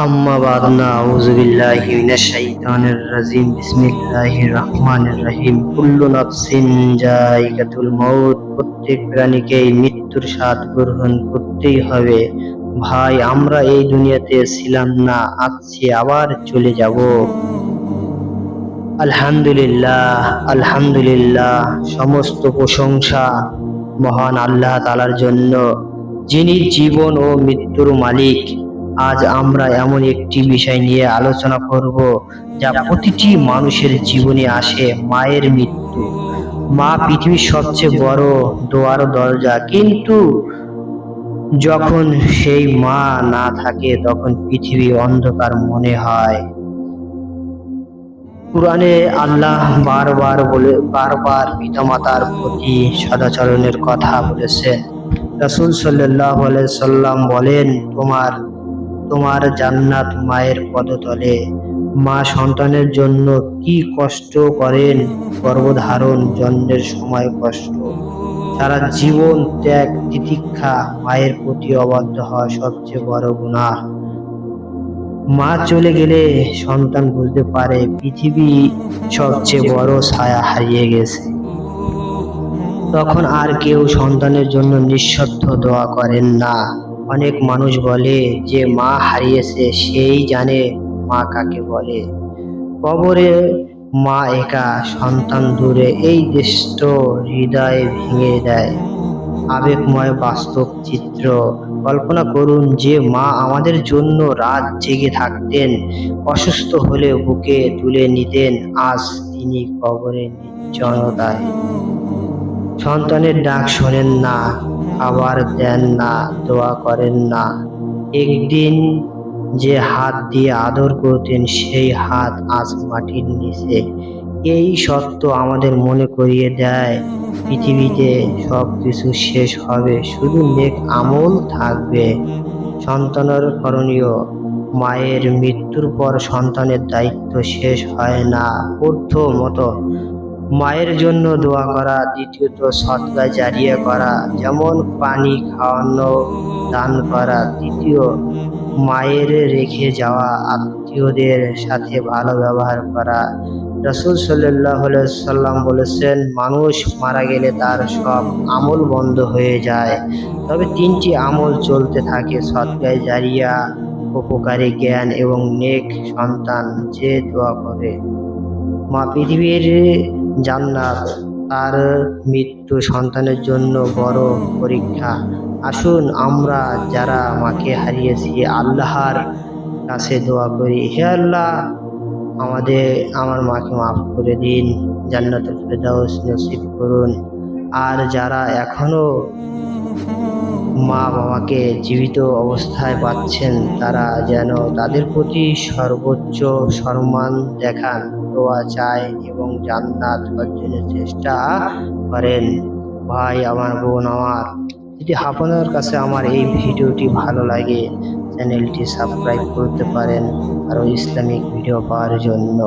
আম্মা বাদ নাউযু বিল্লাহি মিনাশ শাইতানির রাজিম বিসমিল্লাহির রহমানির রহিম কুল্লু নাফসিন যায়িকাতুল মাউত প্রত্যেক প্রাণীকেই মৃত্যুর স্বাদ গ্রহণ করতেই হবে। ভাই, আমরা এই দুনিয়াতে ছিলাম না, আছি, আবার চলে যাব। আলহামদুলিল্লাহ, আলহামদুলিল্লাহ, সমস্ত প্রশংসা মহান আল্লাহ তাআলার জন্য, যিনি জীবন ও মৃত্যুর মালিক। আজ আমরা এমন একটি বিষয় নিয়ে আলোচনা করব যা প্রতিটি মানুষের জীবনে আসে, মায়ের মৃত্যু। মা পৃথিবীর সবচেয়ে বড় দোয়ার দরজা, কিন্তু যখন সেই মা না থাকে তখন পৃথিবী অন্ধকার মনে হয়। কুরআনে আল্লাহ বারবার পিতামাতার প্রতি সদাচরণের কথা বলেছেন। রাসূল সাল্লাল্লাহু আলাইহি সাল্লাম বলেন, তোমার তোমার জান্নাত মায়ের পদতলে। মা সন্তানের জন্য কি কষ্ট করেন! গর্ভধারণ, জন্মের সময় কষ্ট, সারা জীবন ত্যাগ তিতিক্ষা। মায়ের প্রতি অবাধ্য হওয়া সবচেয়ে বড় গুনাহ। মা চলে গেলে সন্তান বুঝতে পারে পৃথিবী সবচেয়ে বড় ছায়া হারিয়ে গেছে। তখন আর কেউ সন্তানের জন্য নিঃস্বার্থ দোয়া করেন না। অনেক মানুষ বলে, যে মা হারিয়েছে সেই জানে মা কাকে বলে। কবরে মা একা, সন্তান দূরে, এই দৃশ্য হৃদয় ভেঙে দেয়। আবেগময় বাস্তব চিত্র। কল্পনা করুন যে মা আমাদের জন্য রাত জেগে থাকতেন, অসুস্থ হলে বুকে তুলে নিতেন। আজ তিনি কবরে নির্জনতায়। সন্তানের ডাক শোনেন না, খাবার দেন না, দোয়া করেন না। একদিন যে হাত দিয়ে আদর করতেন সেই হাত আজ মাটির নিচে। এই সত্য আমাদের মনে করিয়ে দেয়, পৃথিবীতে সবকিছু শেষ হবে, শুধু নেক আমল থাকবে। সন্তানের করণীয়। মায়ের মৃত্যুর পর সন্তানের দায়িত্ব শেষ হয় না। প্রথমত, মায়ের জন্য দোয়া করা। দ্বিতীয়ত, সদকা জারিয়া করা, যেমন পানি খাওয়ানো, দান করা। তৃতীয়, মায়ের রেখে যাওয়া আত্মীয়দের সাথে ভালো ব্যবহার করা। রাসূল সাল্লাল্লাহু আলাইহি সাল্লাম বলেছেন, মানুষ মারা গেলে তার সব আমল বন্ধ হয়ে যায়, তবে তিনটি আমল চলতে থাকে: সদকায়ে জারিয়া, উপকারী জ্ঞান এবং নেক সন্তান যে দোয়া করে। মা পৃথিবীর জান্নাত, তার মৃত্যু সন্তানের জন্য বড় পরীক্ষা। আসুন আমরা যারা মাকে হারিয়েছি আল্লাহর কাছে দোয়া করি, হে আল্লাহ, আমার মাকে মাফ করে দিন, জান্নাতুল ফেরদাউস নসিব করুন। আর যারা এখনো মা বাবাকে জীবিত অবস্থায় পাচ্ছেন, তারা যেন তাদের প্রতি সর্বোচ্চ সম্মান দেখান, দোয়া চায় এবং জান্নাত অর্জনের চেষ্টা করেন। ভাই আমার, বোন আমার, যদি আপনার কাছে আমার এই ভিডিওটি ভালো লাগে, চ্যানেলটি সাবস্ক্রাইব করতে পারেন আরো ইসলামিক ভিডিও পাওয়ার জন্য।